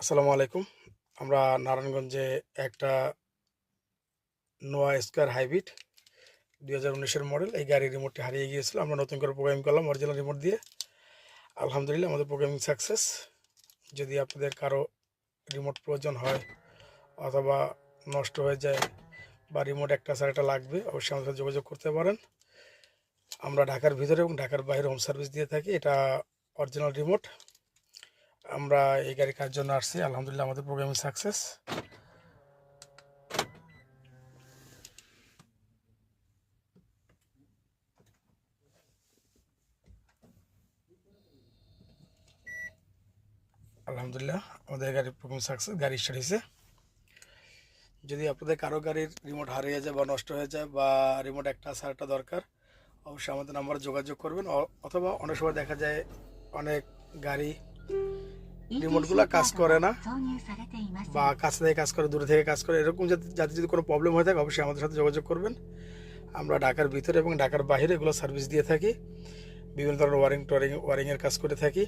আসসালামু আলাইকুম। আমরা নারায়ণগঞ্জে একটা নোয়া স্কয়ার হাইব্রিড ২০১৯-এর মডেল এই গাড়ির রিমোটটি হারিয়ে গিয়েছিল। আমরা নতুন করে প্রোগ্রামিং করলাম অরিজিনাল রিমোট দিয়ে। আলহামদুলিল্লাহ আমাদের প্রোগ্রামিং সাকসেস। যদি আপনাদের কারো রিমোট প্রয়োজন হয় অথবা নষ্ট হয়ে যায় বা রিমোট একটা ছাড়া একটা লাগবে, অবশ্যই আমাদের সাথে যোগাযোগ করতে পারেন। আমরা ঢাকার ভিতরে এবং ঢাকার বাইরে হোম সার্ভিস দিয়ে থাকি। এটা অরিজিনাল রিমোট। আমরা এই গাড়ি কার জন্য আসছি, আলহামদুলিল্লাহ আমাদের প্রোগ্রামিং সাকসেস। আলহামদুলিল্লাহ আমাদের গাড়ির প্রথম সাকসেস, গাড়ি স্টার্ট হয়েছে। যদি আপনাদের কারো গাড়ির রিমোট হারিয়ে যায় বা নষ্ট হয়ে যায় বা রিমোট একটা আছে আরেকটা দরকার, অবশ্যই আমাদের নাম্বারে যোগাযোগ করবেন। অথবা অনেক সময় দেখা যায় অনেক গাড়ি রিমোটগুলো কাজ করে না বা কাছে থেকে কাজ করে, দূরে থেকে কাজ করে, এরকম যাতে যদি কোনো প্রবলেম হয়ে থাকে অবশ্যই আমাদের সাথে যোগাযোগ করবেন। আমরা ঢাকার ভিতরে এবং ঢাকার বাইরে এগুলো সার্ভিস দিয়ে থাকি। বিভিন্ন ধরনের ওয়ারিংয়ের কাজ করে থাকি।